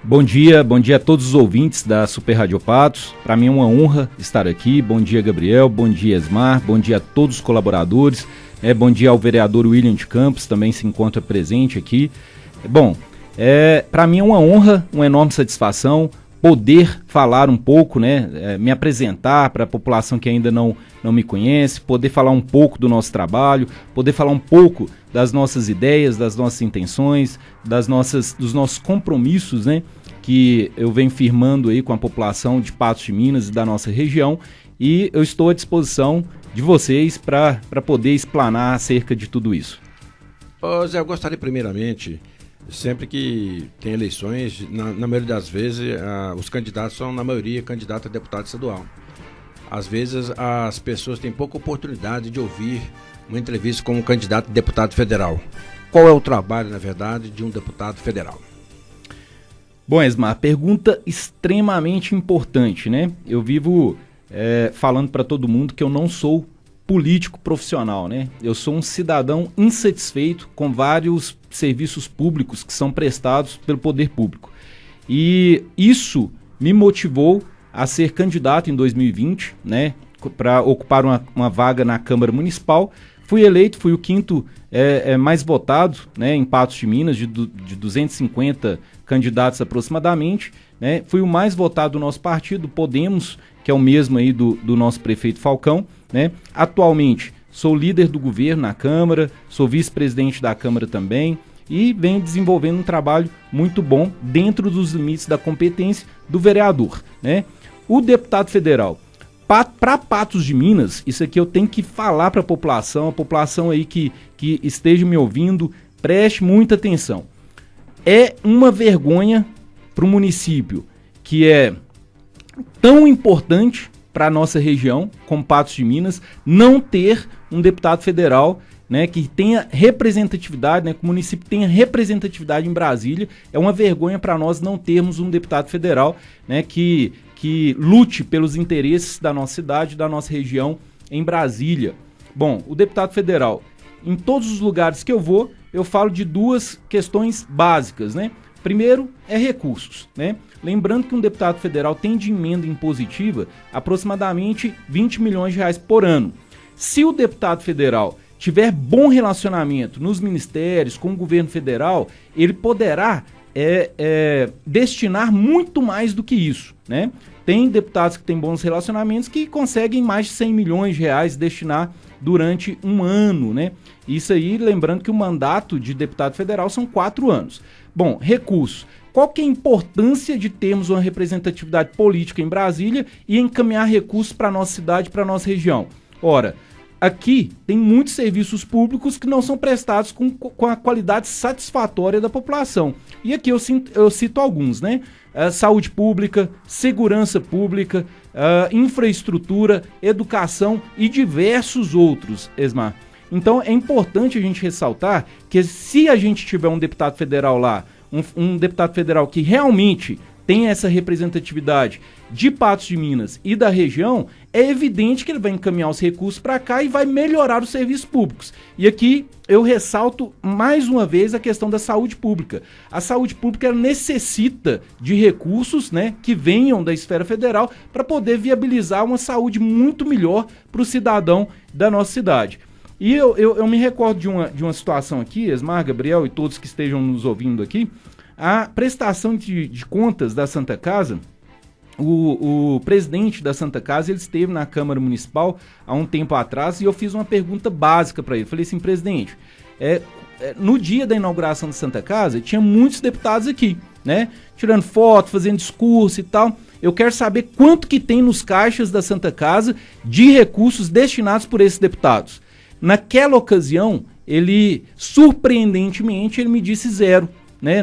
Bom dia a todos os ouvintes da Super Rádio Patos. Para mim é uma honra estar aqui. Bom dia, Gabriel, bom dia, Esmar, bom dia a todos os colaboradores. Bom dia ao vereador William de Campos, também se encontra presente aqui. Para mim é uma honra, uma enorme satisfação poder falar um pouco, me apresentar para a população que ainda não me conhece, poder falar um pouco do nosso trabalho, poder falar um pouco das nossas ideias, das nossas intenções, dos nossos compromissos, que eu venho firmando aí com a população de Patos de Minas e da nossa região, e eu estou à disposição de vocês para poder explanar acerca de tudo isso. Zé, eu gostaria primeiramente, sempre que tem eleições, na maioria das vezes, os candidatos são, na maioria, candidatos a deputado estadual. Às vezes, as pessoas têm pouca oportunidade de ouvir uma entrevista com um candidato a deputado federal. Qual é o trabalho, na verdade, de um deputado federal? Bom, Esmar, pergunta extremamente importante, Eu vivo falando para todo mundo que eu não sou político profissional, Eu sou um cidadão insatisfeito com vários serviços públicos que são prestados pelo poder público. E isso me motivou a ser candidato em 2020, para ocupar uma vaga na Câmara Municipal. Fui eleito, fui o quinto mais votado, em Patos de Minas, de 250 candidatos aproximadamente, Fui o mais votado do nosso partido, Podemos, que é o mesmo aí do nosso prefeito Falcão, Atualmente sou líder do governo na Câmara, sou vice-presidente da Câmara também e venho desenvolvendo um trabalho muito bom dentro dos limites da competência do vereador, O deputado federal, para Patos de Minas, isso aqui eu tenho que falar para a população aí que esteja me ouvindo, preste muita atenção. É uma vergonha para o município que é tão importante para a nossa região, como Patos de Minas, não ter um deputado federal que tenha representatividade, que o município tenha representatividade em Brasília. É uma vergonha para nós não termos um deputado federal que lute pelos interesses da nossa cidade, da nossa região em Brasília. Bom, o deputado federal, em todos os lugares que eu vou, eu falo de duas questões básicas, Primeiro é recursos, Lembrando que um deputado federal tem de emenda impositiva aproximadamente 20 milhões de reais por ano. Se o deputado federal tiver bom relacionamento nos ministérios, com o governo federal, ele poderá destinar muito mais do que isso, Tem deputados que têm bons relacionamentos que conseguem mais de 100 milhões de reais destinar durante um ano, Isso aí, lembrando que o mandato de deputado federal são 4 anos. Bom, recursos. Qual que é a importância de termos uma representatividade política em Brasília e encaminhar recursos para a nossa cidade, para a nossa região? Ora, aqui tem muitos serviços públicos que não são prestados com a qualidade satisfatória da população. E aqui eu cito alguns, Saúde pública, segurança pública, infraestrutura, educação e diversos outros, Esmar. Então é importante a gente ressaltar que se a gente tiver um deputado federal lá, um deputado federal que realmente tem essa representatividade de Patos de Minas e da região, é evidente que ele vai encaminhar os recursos para cá e vai melhorar os serviços públicos. E aqui eu ressalto mais uma vez a questão da saúde pública. A saúde pública ela necessita de recursos que venham da esfera federal para poder viabilizar uma saúde muito melhor para o cidadão da nossa cidade. E eu me recordo de uma situação aqui, Esmar, Gabriel e todos que estejam nos ouvindo aqui, a prestação de contas da Santa Casa, o presidente da Santa Casa, ele esteve na Câmara Municipal há um tempo atrás e eu fiz uma pergunta básica para ele. Falei assim, presidente, no dia da inauguração da Santa Casa, tinha muitos deputados aqui, tirando foto, fazendo discurso e tal. Eu quero saber quanto que tem nos caixas da Santa Casa de recursos destinados por esses deputados. Naquela ocasião, surpreendentemente, ele me disse 0,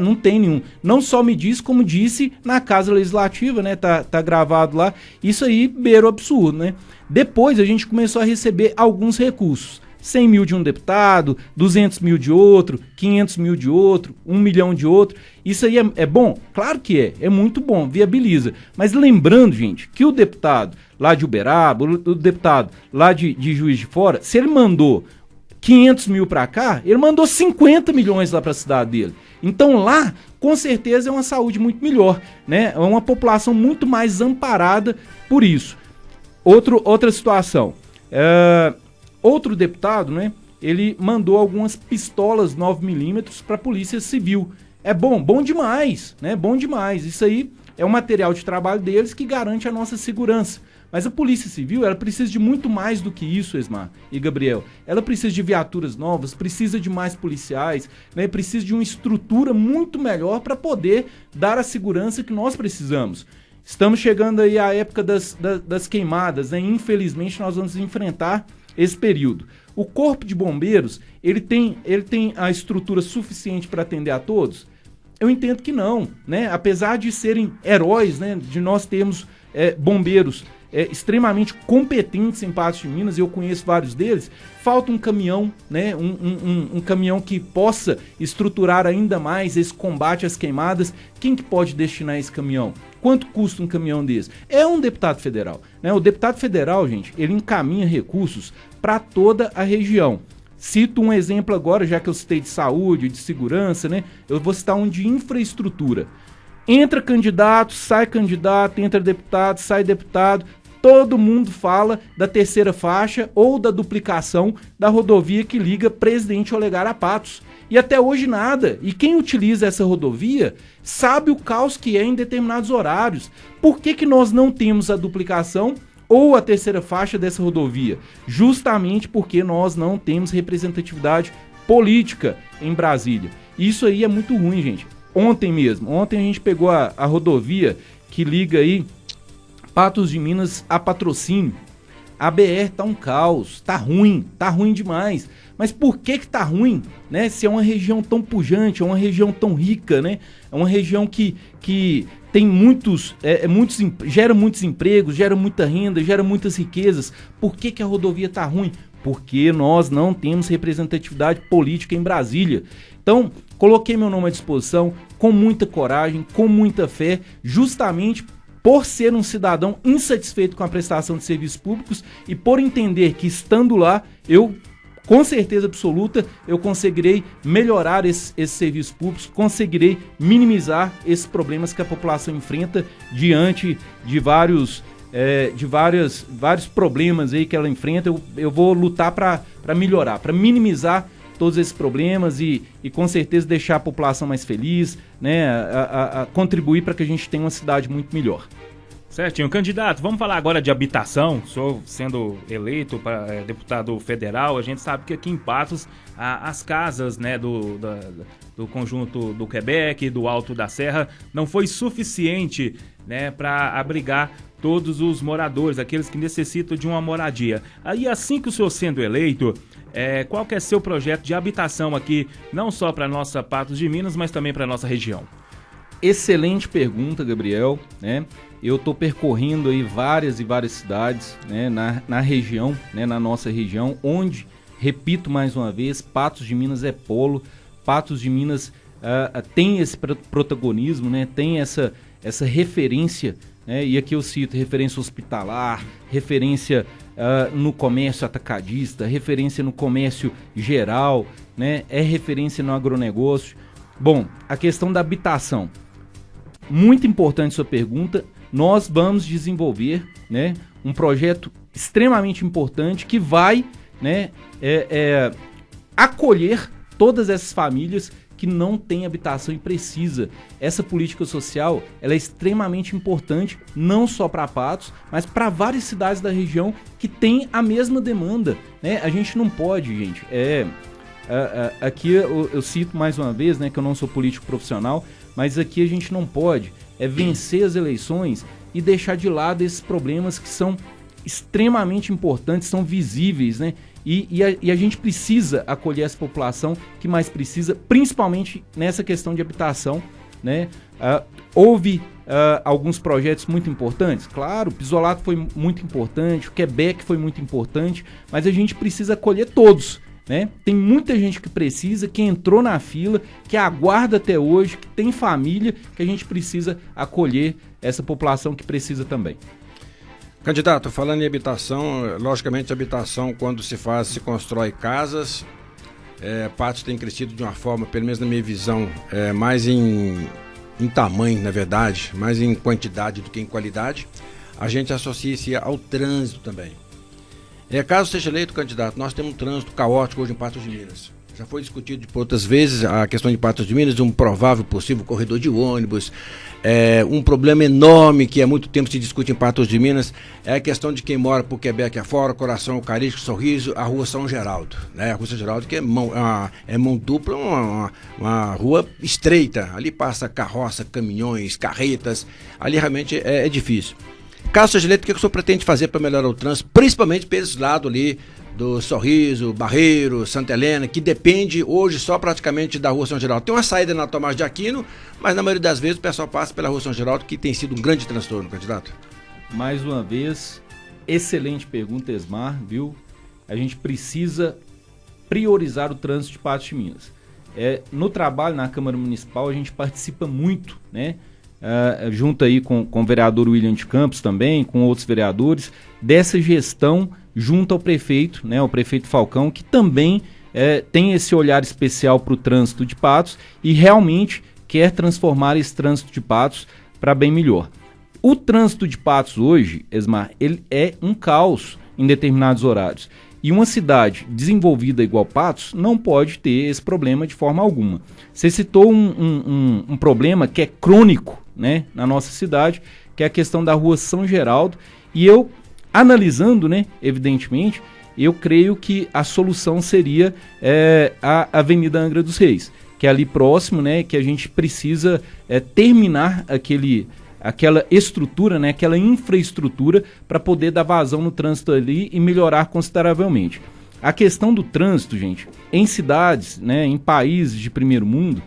Não tem nenhum. Não só me disse, como disse na Casa Legislativa, Tá gravado lá. Isso aí beira o absurdo, Depois a gente começou a receber alguns recursos. 100 mil de um deputado, 200 mil de outro, 500 mil de outro, 1 milhão de outro. Isso aí é bom? Claro que é muito bom, viabiliza. Mas lembrando, gente, que o deputado lá de Uberaba, o deputado lá de Juiz de Fora, se ele mandou 500 mil para cá, ele mandou 50 milhões lá para a cidade dele. Então lá, com certeza é uma saúde muito melhor, né? É uma população muito mais amparada por isso. Outra situação, outro deputado, né? Ele mandou algumas pistolas 9mm para a Polícia Civil. É bom demais, né? Bom demais. Isso aí é um material de trabalho deles que garante a nossa segurança. Mas a Polícia Civil, ela precisa de muito mais do que isso, Esmar e Gabriel. Ela precisa de viaturas novas, precisa de mais policiais, né? Precisa de uma estrutura muito melhor para poder dar a segurança que nós precisamos. Estamos chegando aí à época das queimadas, né? Infelizmente nós vamos enfrentar esse período. O Corpo de Bombeiros, ele tem a estrutura suficiente para atender a todos? Eu entendo que não, né? Apesar de serem heróis, né? De nós termos bombeiros extremamente competentes em Patos de Minas, e eu conheço vários deles, falta um caminhão, né? Um caminhão que possa estruturar ainda mais esse combate às queimadas. Quem que pode destinar esse caminhão? Quanto custa um caminhão desse? É um deputado federal, né? O deputado federal, gente, ele encaminha recursos para toda a região. Cito um exemplo agora, já que eu citei de saúde, de segurança, né? Eu vou citar um de infraestrutura. Entra candidato, entra deputado, sai deputado. Todo mundo fala da terceira faixa ou da duplicação da rodovia que liga Presidente Olegário a Patos. E até hoje nada. E quem utiliza essa rodovia sabe o caos que é em determinados horários. Por que nós não temos a duplicação ou a terceira faixa dessa rodovia? Justamente porque nós não temos representatividade política em Brasília. Isso aí é muito ruim, gente. Ontem a gente pegou a rodovia que liga aí Patos de Minas a Patrocínio. A BR tá um caos, tá ruim demais. Mas por que tá ruim, né? Se é uma região tão pujante, é uma região tão rica, né? É uma região que tem gera muitos empregos, gera muita renda, gera muitas riquezas. Por que a rodovia tá ruim? Porque nós não temos representatividade política em Brasília. Então, coloquei meu nome à disposição com muita coragem, com muita fé, justamente por ser um cidadão insatisfeito com a prestação de serviços públicos e por entender que estando lá, eu, com certeza absoluta, eu conseguirei melhorar esses serviços públicos, conseguirei minimizar esses problemas que a população enfrenta diante de vários problemas aí que ela enfrenta. Eu vou lutar para melhorar, para minimizar todos esses problemas e com certeza deixar a população mais feliz, né, a contribuir para que a gente tenha uma cidade muito melhor. Certinho. Candidato, vamos falar agora de habitação. Sou sendo eleito para deputado federal, a gente sabe que aqui em Patos as casas, né, do conjunto do Quebec, do Alto da Serra, não foi suficiente, né, para abrigar todos os moradores, aqueles que necessitam de uma moradia. Aí, assim que o senhor sendo eleito, qual que é seu projeto de habitação aqui, não só para nossa Patos de Minas, mas também para nossa região? Excelente pergunta, Gabriel, né? Eu estou percorrendo aí várias cidades, né, na região, né, na nossa região, onde, repito mais uma vez, Patos de Minas é polo, Patos de Minas tem esse protagonismo, né, tem essa referência, né, e aqui eu cito referência hospitalar, referência no comércio atacadista, referência no comércio geral, né, referência no agronegócio. Bom, a questão da habitação, muito importante sua pergunta. Nós vamos desenvolver, né, um projeto extremamente importante que vai, né, acolher todas essas famílias que não têm habitação e precisa. Essa política social, ela é extremamente importante, não só para Patos, mas para várias cidades da região que têm a mesma demanda, né? A gente não pode, gente, aqui eu cito mais uma vez, né, que eu não sou político profissional, mas aqui a gente não pode vencer as eleições e deixar de lado esses problemas que são extremamente importantes, são visíveis, né? E a gente precisa acolher essa população que mais precisa, principalmente nessa questão de habitação, né? Houve alguns projetos muito importantes, claro, o Pisolato foi muito importante, o Quebec foi muito importante, mas a gente precisa acolher todos, né? Tem muita gente que precisa, que entrou na fila, que aguarda até hoje, que tem família, que a gente precisa acolher essa população que precisa também. Candidato, falando em habitação, logicamente a habitação, quando se constrói casas, Patos tem crescido de uma forma, pelo menos na minha visão, mais em tamanho, na verdade, mais em quantidade do que em qualidade. A gente associa isso ao trânsito também. Caso seja eleito candidato, nós temos um trânsito caótico hoje em Patos de Minas. Já foi discutido por outras vezes a questão de Patos de Minas, um provável possível corredor de ônibus. Um problema enorme que há muito tempo se discute em Patos de Minas é a questão de quem mora por Quebec afora, Coração Eucarístico, Sorriso, a rua São Geraldo. Né? A rua São Geraldo que é mão dupla, uma rua estreita. Ali passa carroça, caminhões, carretas. Ali realmente é difícil. Caso seja eleito, o que o senhor pretende fazer para melhorar o trânsito, principalmente para esse lado ali do Sorriso, Barreiro, Santa Helena, que depende hoje só praticamente da Rua São Geraldo. Tem uma saída na Tomás de Aquino, mas na maioria das vezes o pessoal passa pela Rua São Geraldo, que tem sido um grande transtorno, candidato. Mais uma vez, excelente pergunta, Esmar, viu? A gente precisa priorizar o trânsito de Patos de Minas. No trabalho na Câmara Municipal a gente participa muito, né? Junto aí com o vereador William de Campos também, com outros vereadores, dessa gestão junto ao prefeito, né, o prefeito Falcão, que também tem esse olhar especial para o trânsito de Patos e realmente quer transformar esse trânsito de Patos para bem melhor. O trânsito de Patos hoje, Esmar, ele é um caos em determinados horários. E uma cidade desenvolvida igual Patos não pode ter esse problema de forma alguma. Você citou um problema que é crônico, né, na nossa cidade, que é a questão da Rua São Geraldo. E eu, analisando, né, evidentemente, eu creio que a solução seria a Avenida Angra dos Reis, que é ali próximo, né, que a gente precisa terminar aquela estrutura, né, aquela infraestrutura para poder dar vazão no trânsito ali e melhorar consideravelmente. A questão do trânsito, gente, em cidades, né, em países de primeiro mundo,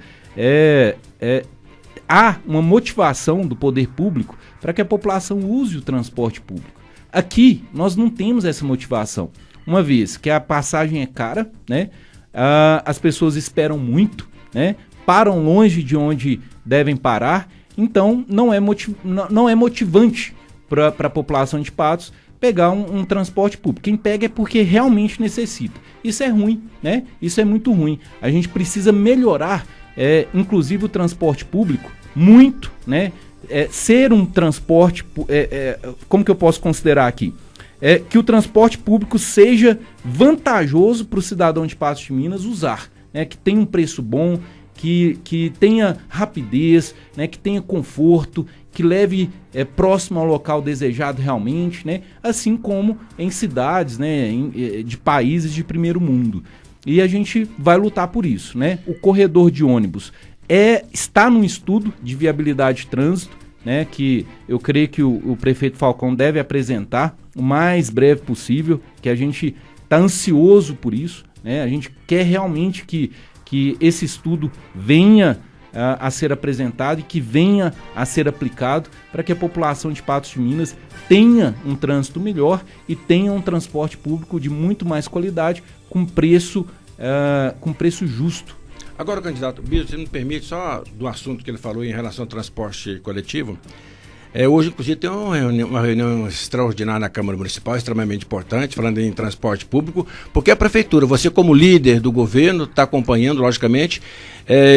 há uma motivação do poder público para que a população use o transporte público. Aqui, nós não temos essa motivação, uma vez que a passagem é cara, né, as pessoas esperam muito, né, param longe de onde devem parar. Então, não é motivante para a população de Patos pegar um transporte público. Quem pega é porque realmente necessita. Isso é ruim, né? Isso é muito ruim. A gente precisa melhorar, inclusive, o transporte público muito, né? Ser um transporte... como que eu posso considerar aqui? Que o transporte público seja vantajoso para o cidadão de Patos de Minas usar, né? Que tenha um preço bom, que tenha rapidez, né, que tenha conforto, que leve próximo ao local desejado realmente, né, assim como em cidades, né, de países de primeiro mundo. E a gente vai lutar por isso, né? O corredor de ônibus está num estudo de viabilidade de trânsito, né, que eu creio que o prefeito Falcão deve apresentar o mais breve possível, que a gente está ansioso por isso, né? A gente quer realmente que esse estudo venha a ser apresentado e que venha a ser aplicado para que a população de Patos de Minas tenha um trânsito melhor e tenha um transporte público de muito mais qualidade com preço justo. Agora, candidato, Biro, você me permite só do assunto que ele falou em relação ao transporte coletivo. Hoje, inclusive, tem uma reunião extraordinária na Câmara Municipal, extremamente importante, falando em transporte público, porque a Prefeitura, você como líder do governo, está acompanhando, logicamente,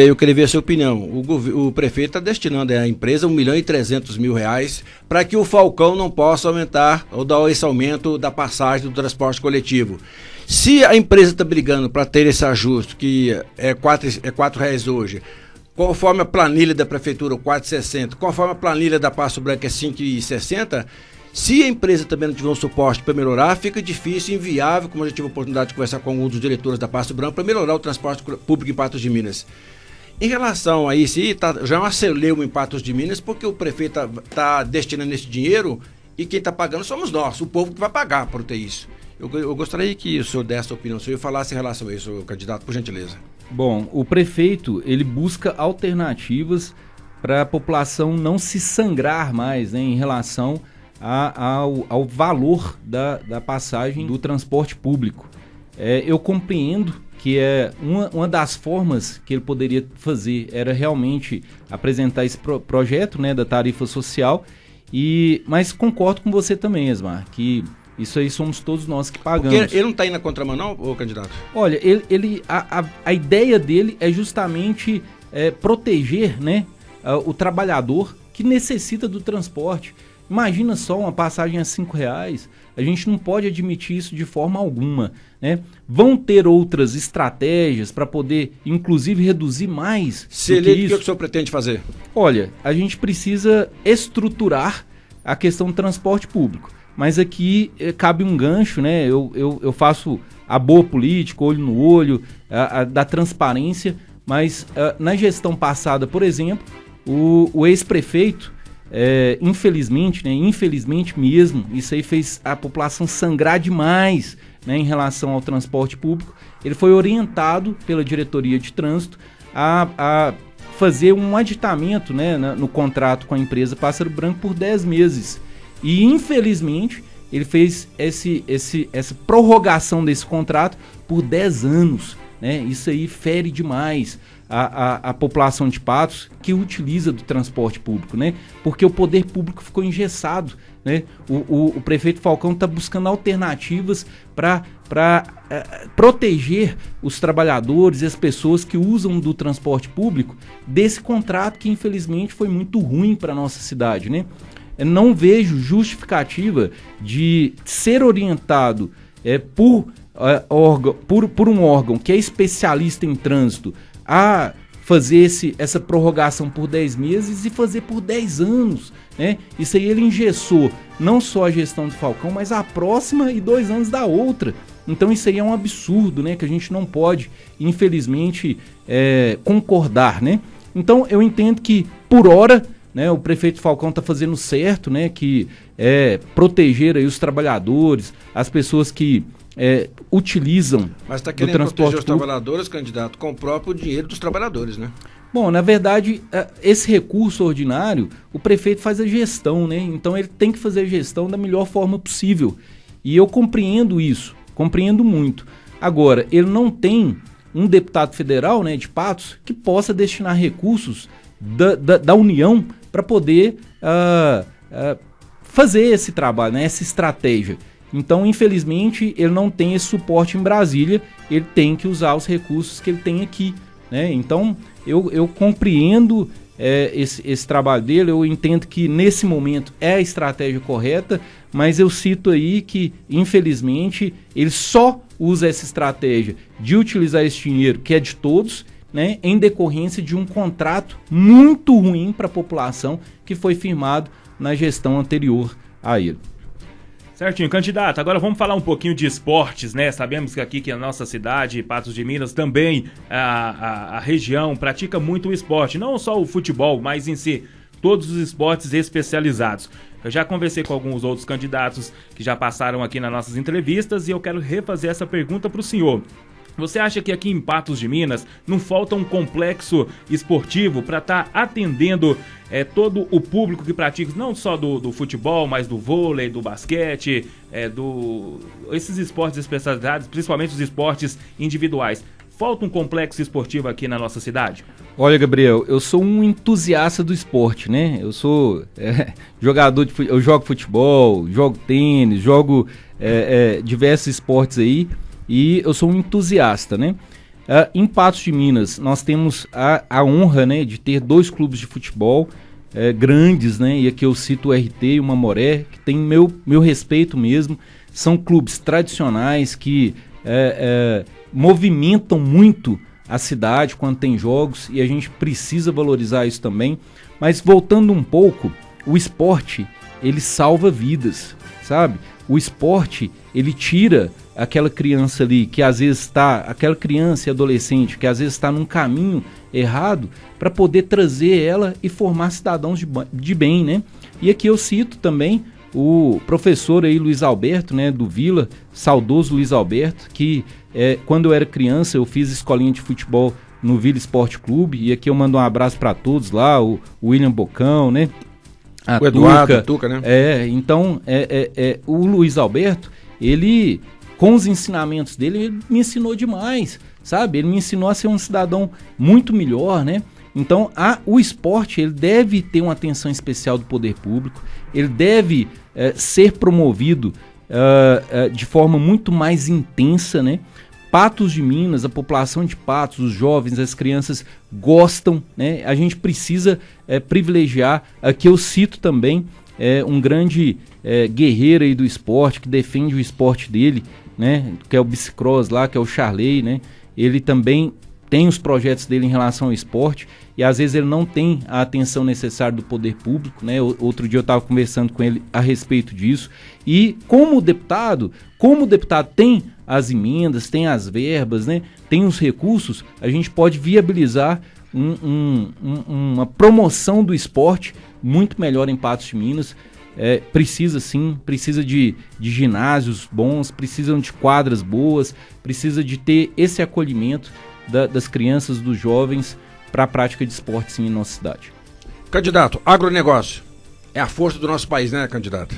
eu queria ver a sua opinião. O prefeito está destinando à empresa R$1.300.000 para que o Falcão não possa aumentar ou dar esse aumento da passagem do transporte coletivo. Se a empresa está brigando para ter esse ajuste, que é R$4 hoje, conforme a planilha da Prefeitura, o 4,60, conforme a planilha da Passo Branco é 5,60, se a empresa também não tiver um suporte para melhorar, fica difícil, inviável, como eu já tive a oportunidade de conversar com alguns dos diretores da Passo Branco, para melhorar o transporte público em Patos de Minas. Em relação a isso, já é um celeuma em Patos de Minas, porque o prefeito está destinando esse dinheiro e quem está pagando somos nós, o povo que vai pagar por ter isso. Eu gostaria que o senhor desse a opinião, o senhor falasse em relação a isso, candidato, por gentileza. Bom, o prefeito, ele busca alternativas para a população não se sangrar mais, né, em relação ao valor da passagem do transporte público. Eu compreendo que uma das formas que ele poderia fazer era realmente apresentar esse projeto, né, da tarifa social, mas concordo com você também, Esmar, que Isso aí somos todos nós que pagamos. Porque ele não está indo na contramão não, ô candidato? Olha, a ideia dele é justamente proteger, né, o trabalhador que necessita do transporte. Imagina só uma passagem a R$5, a gente não pode admitir isso de forma alguma, né? Vão ter outras estratégias para poder, inclusive, reduzir mais. Se eleito, o que o senhor pretende fazer? Olha, a gente precisa estruturar a questão do transporte público, mas aqui cabe um gancho, né? Eu faço a boa política, olho no olho, da transparência, mas na gestão passada, por exemplo, o ex-prefeito, infelizmente, né, infelizmente mesmo, isso aí fez a população sangrar demais, né, em relação ao transporte público. Ele foi orientado pela diretoria de trânsito a fazer um aditamento, né, no contrato com a empresa Pássaro Branco por 10 meses. E infelizmente ele fez essa prorrogação desse contrato por 10 anos. Né? Isso aí fere demais a população de Patos que utiliza do transporte público, né? Porque o poder público ficou engessado, né? O prefeito Falcão está buscando alternativas para proteger os trabalhadores e as pessoas que usam do transporte público desse contrato que infelizmente foi muito ruim para a nossa cidade, né? Eu não vejo justificativa de ser orientado por um órgão que é especialista em trânsito a fazer essa prorrogação por 10 meses e fazer por 10 anos, né? Isso aí ele engessou não só a gestão do Falcão, mas a próxima e 2 anos da outra. Então isso aí é um absurdo, né? Que a gente não pode, infelizmente, concordar, né? Então eu entendo que, por hora, né, o prefeito Falcão está fazendo certo, né? Que é proteger aí os trabalhadores, as pessoas que utilizam. Mas está querendo proteger os trabalhadores, candidato, com o próprio dinheiro dos trabalhadores, né? Bom, na verdade, esse recurso ordinário, o prefeito faz a gestão, né? Então ele tem que fazer a gestão da melhor forma possível. E eu compreendo isso, compreendo muito. Agora, ele não tem um deputado federal, né, de Patos, que possa destinar recursos da União para poder fazer esse trabalho, né, essa estratégia. Então, infelizmente, ele não tem esse suporte em Brasília, ele tem que usar os recursos que ele tem aqui, né? Então, eu compreendo esse trabalho dele, eu entendo que nesse momento é a estratégia correta, mas eu cito aí que, infelizmente, ele só usa essa estratégia de utilizar esse dinheiro, que é de todos, né, em decorrência de um contrato muito ruim para a população que foi firmado na gestão anterior a ele. Certinho, candidato, agora vamos falar um pouquinho de esportes, né? Sabemos que aqui, que a nossa cidade, Patos de Minas, também a região pratica muito o esporte, não só o futebol, mas em si, todos os esportes especializados. Eu já conversei com alguns outros candidatos que já passaram aqui nas nossas entrevistas e eu quero refazer essa pergunta para o senhor. Você acha que aqui em Patos de Minas não falta um complexo esportivo para estar atendendo todo o público que pratica, não só do futebol, mas do vôlei, do basquete, esses esportes especializados, principalmente os esportes individuais? Falta um complexo esportivo aqui na nossa cidade? Olha, Gabriel, eu sou um entusiasta do esporte, né? Eu sou jogador eu jogo futebol, jogo tênis, jogo diversos esportes aí. E eu sou um entusiasta, né? Em Patos de Minas, nós temos a honra, né, de ter 2 clubes de futebol grandes, né? E aqui eu cito o RT e o Mamoré, que tem meu respeito mesmo. São clubes tradicionais que movimentam muito a cidade quando tem jogos e a gente precisa valorizar isso também. Mas voltando um pouco, o esporte, ele salva vidas, sabe? O esporte, ele tira aquela criança ali que às vezes aquela criança e adolescente que às vezes está num caminho errado para poder trazer ela e formar cidadãos de bem, né? E aqui eu cito também o professor aí Luiz Alberto, né, do Vila, saudoso Luiz Alberto, que quando eu era criança eu fiz escolinha de futebol no Vila Esporte Clube, e aqui eu mando um abraço para todos lá, o William Bocão, né? O Eduardo, Tuca, né? Então, o Luiz Alberto, ele, com os ensinamentos dele, ele me ensinou demais, sabe? Ele me ensinou a ser um cidadão muito melhor, né? Então, o esporte, ele deve ter uma atenção especial do poder público, ele deve ser promovido de forma muito mais intensa, né? Patos de Minas, a população de Patos, os jovens, as crianças gostam, né? A gente precisa privilegiar. Aqui eu cito também um grande guerreiro aí do esporte, que defende o esporte dele, né? Que é o bicicross lá, que é o Charley, né? Ele também tem os projetos dele em relação ao esporte e às vezes ele não tem a atenção necessária do poder público, né? Outro dia eu estava conversando com ele a respeito disso. E como deputado tem as emendas, tem as verbas, né? Tem os recursos, a gente pode viabilizar uma promoção do esporte muito melhor em Patos de Minas. Precisa de ginásios bons, precisam de quadras boas, precisa de ter esse acolhimento das crianças, dos jovens para a prática de esporte sim em nossa cidade. Candidato, agronegócio é a força do nosso país, né, candidato?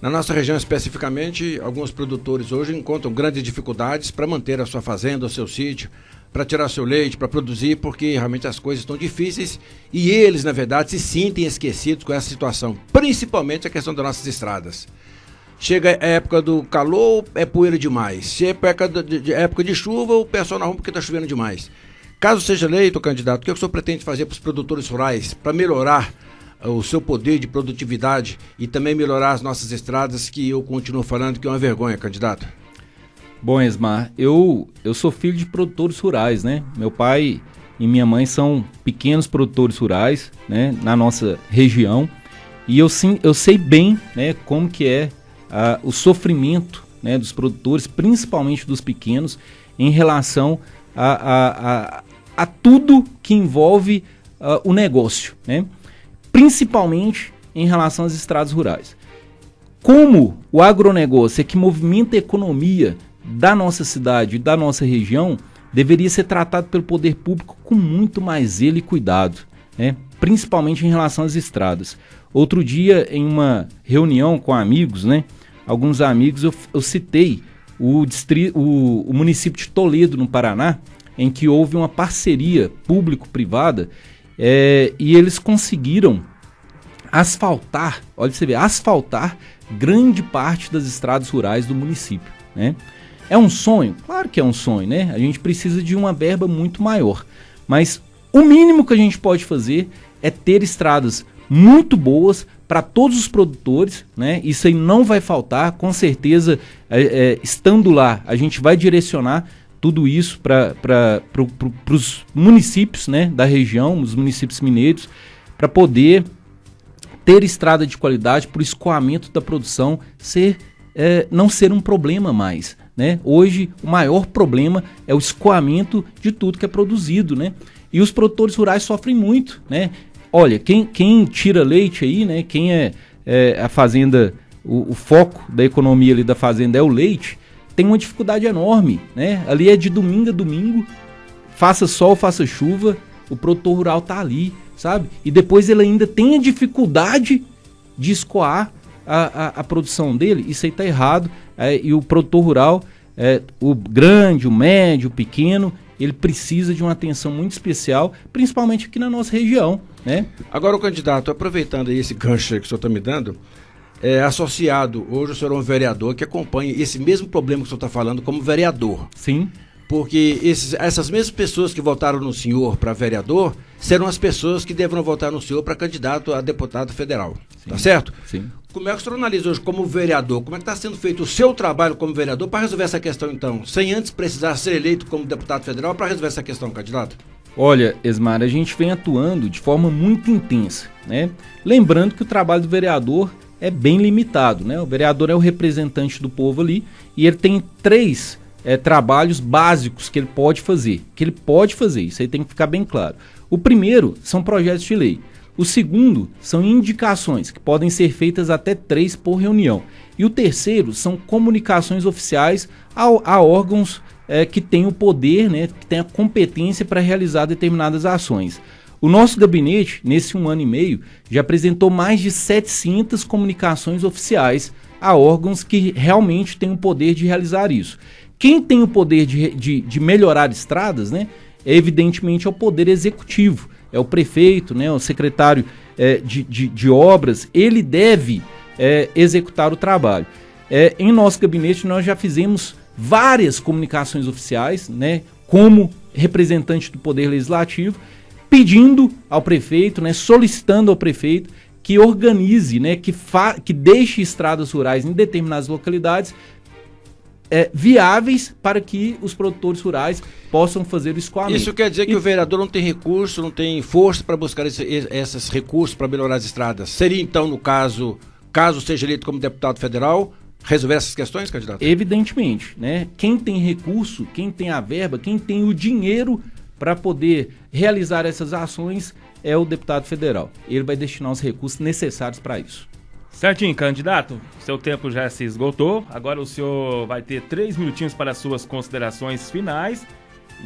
Na nossa região especificamente, alguns produtores hoje encontram grandes dificuldades para manter a sua fazenda, o seu sítio, para tirar seu leite, para produzir, porque realmente as coisas estão difíceis e eles, na verdade, se sentem esquecidos com essa situação, principalmente a questão das nossas estradas. Chega a época do calor, é poeira demais. Chega a época de chuva, o pessoal na rua porque está chovendo demais. Caso seja eleito, candidato, o que o senhor pretende fazer para os produtores rurais para melhorar o seu poder de produtividade e também melhorar as nossas estradas, que eu continuo falando que é uma vergonha, candidato? Bom, Esmar, eu sou filho de produtores rurais, né? Meu pai e minha mãe são pequenos produtores rurais, né, na nossa região. E eu sei bem, né, como que é o sofrimento, né, dos produtores, principalmente dos pequenos, em relação a tudo que envolve o negócio, né? Principalmente em relação às estradas rurais. Como o agronegócio é que movimenta a economia da nossa cidade e da nossa região, deveria ser tratado pelo poder público com muito mais zelo e cuidado, né? Principalmente em relação às estradas. Outro dia, em uma reunião com amigos, né, alguns amigos, eu citei o município de Toledo, no Paraná, em que houve uma parceria público-privada e eles conseguiram asfaltar, olha você ver, asfaltar grande parte das estradas rurais do município, né? É um sonho? Claro que é um sonho, né? A gente precisa de uma verba muito maior, mas o mínimo que a gente pode fazer é ter estradas muito boas para todos os produtores, né? Isso aí não vai faltar, com certeza, estando lá, a gente vai direcionar tudo isso para os municípios, né, da região, os municípios mineiros, para poder ter estrada de qualidade, para o escoamento da produção não ser um problema mais, né? Hoje, o maior problema é o escoamento de tudo que é produzido, né? E os produtores rurais sofrem muito, né? Olha, quem tira leite aí, né? Quem a fazenda, o foco da economia ali da fazenda é o leite, tem uma dificuldade enorme, né? Ali é de domingo a domingo, faça sol, faça chuva, o produtor rural tá ali, sabe? E depois ele ainda tem a dificuldade de escoar a produção dele. Isso aí tá errado. E o produtor rural, o grande, o médio, o pequeno, ele precisa de uma atenção muito especial, principalmente aqui na nossa região, né? Agora, o candidato, aproveitando aí esse gancho que o senhor está me dando, associado, hoje o senhor é um vereador que acompanha esse mesmo problema que o senhor está falando como vereador. Sim. Porque essas mesmas pessoas que votaram no senhor para vereador serão as pessoas que deverão votar no senhor para candidato a deputado federal. Sim. Tá certo? Sim. Como é que o senhor analisa hoje como vereador? Como é que está sendo feito o seu trabalho como vereador para resolver essa questão, então? Sem antes precisar ser eleito como deputado federal para resolver essa questão, candidato? Olha, Esmar, a gente vem atuando de forma muito intensa, né? Lembrando que o trabalho do vereador é bem limitado, né? O vereador é o representante do povo ali e ele tem 3 trabalhos básicos que ele pode fazer. Isso aí tem que ficar bem claro. O primeiro são projetos de lei. O segundo são indicações, que podem ser feitas até 3 por reunião. E o terceiro são comunicações oficiais a órgãos que têm o poder, né, que têm a competência para realizar determinadas ações. O nosso gabinete, nesse 1 ano e meio, já apresentou mais de 700 comunicações oficiais a órgãos que realmente têm o poder de realizar isso. Quem tem o poder de melhorar estradas, né, evidentemente é o poder executivo, é o prefeito, né, o secretário de obras, ele deve executar o trabalho. em nosso gabinete nós já fizemos várias comunicações oficiais, né, como representante do Poder Legislativo, pedindo ao prefeito, né, solicitando ao prefeito que organize, né, que deixe estradas rurais em determinadas localidades viáveis para que os produtores rurais possam fazer o escoamento. Isso quer dizer que o vereador não tem recurso, não tem força para buscar esses recursos para melhorar as estradas. Seria então, no caso seja eleito como deputado federal, resolver essas questões, candidato? Evidentemente, né? Quem tem recurso, quem tem a verba, quem tem o dinheiro para poder realizar essas ações é o deputado federal. Ele vai destinar os recursos necessários para isso. Certinho, candidato. Seu tempo já se esgotou. Agora o senhor vai ter 3 minutinhos para as suas considerações finais.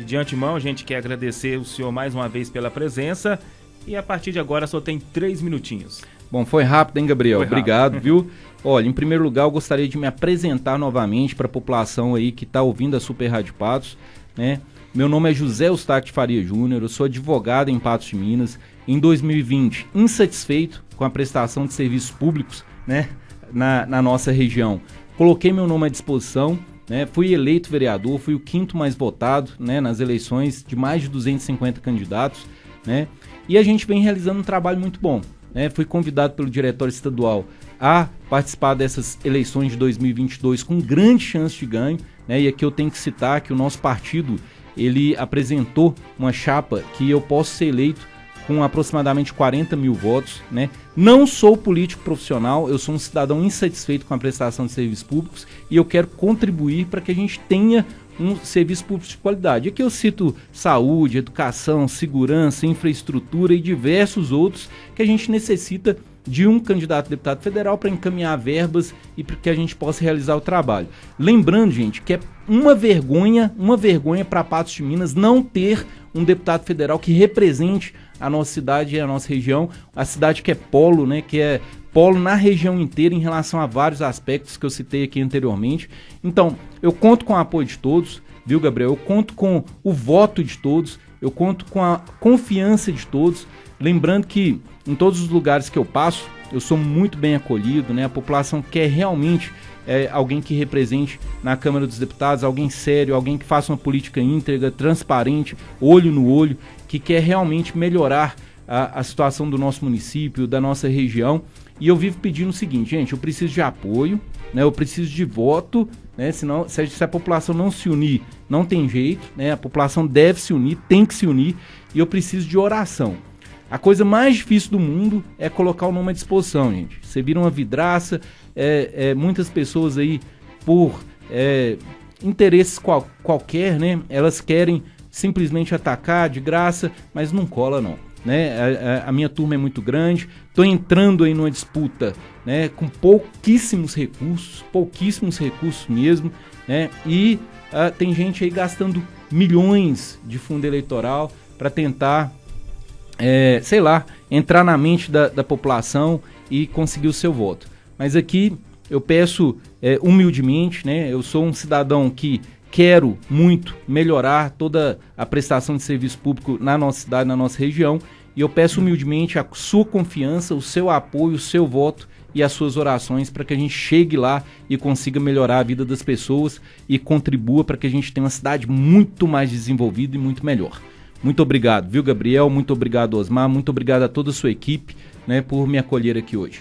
E de antemão, a gente quer agradecer o senhor mais uma vez pela presença. E a partir de agora, só tem 3 minutinhos. Bom, foi rápido, hein, Gabriel? Foi rápido. Obrigado, viu? Olha, em primeiro lugar, eu gostaria de me apresentar novamente para a população aí que está ouvindo a Super Rádio Patos, né? Meu nome é José Eustáquio de Faria Júnior, eu sou advogado em Patos de Minas. Em 2020, insatisfeito com a prestação de serviços públicos, né, na nossa região, coloquei meu nome à disposição, né, fui eleito vereador, fui o 5º mais votado, né, nas eleições de mais de 250 candidatos, né, e a gente vem realizando um trabalho muito bom. Né, fui convidado pelo Diretório Estadual a participar dessas eleições de 2022 com grande chance de ganho, né, e aqui eu tenho que citar que o nosso partido ele apresentou uma chapa que eu posso ser eleito com aproximadamente 40 mil votos, né? Não sou político profissional, eu sou um cidadão insatisfeito com a prestação de serviços públicos e eu quero contribuir para que a gente tenha um serviço público de qualidade. Aqui eu cito saúde, educação, segurança, infraestrutura e diversos outros que a gente necessita de um candidato a deputado federal para encaminhar verbas e para que a gente possa realizar o trabalho. Lembrando, gente, que é uma vergonha para Patos de Minas não ter um deputado federal que represente a nossa cidade e a nossa região, a cidade que é polo, né, que é polo na região inteira em relação a vários aspectos que eu citei aqui anteriormente. Então, eu conto com o apoio de todos, viu, Gabriel? Eu conto com o voto de todos, eu conto com a confiança de todos. Lembrando que em todos os lugares que eu passo, eu sou muito bem acolhido, né? A população quer realmente alguém que represente na Câmara dos Deputados, alguém sério, alguém que faça uma política íntegra, transparente, olho no olho, que quer realmente melhorar a situação do nosso município, da nossa região. E eu vivo pedindo o seguinte, gente, eu preciso de apoio, né? Eu preciso de voto, né? Senão, se a população não se unir, não tem jeito, né? A população deve se unir, tem que se unir, e eu preciso de oração. A coisa mais difícil do mundo é colocar o nome à disposição, gente. Você vira uma vidraça, muitas pessoas aí, por interesses qualquer, né? Elas querem simplesmente atacar de graça, mas não cola não. Né? A minha turma é muito grande, estou entrando aí numa disputa, né, com pouquíssimos recursos mesmo, né? E tem gente aí gastando milhões de fundo eleitoral para tentar entrar na mente da população e conseguir o seu voto. Mas aqui eu peço humildemente, né? Eu sou um cidadão que quero muito melhorar toda a prestação de serviço público na nossa cidade, na nossa região, e eu peço humildemente a sua confiança, o seu apoio, o seu voto e as suas orações para que a gente chegue lá e consiga melhorar a vida das pessoas e contribua para que a gente tenha uma cidade muito mais desenvolvida e muito melhor. Muito obrigado, viu, Gabriel? Muito obrigado, Osmar. Muito obrigado a toda a sua equipe, né, por me acolher aqui hoje.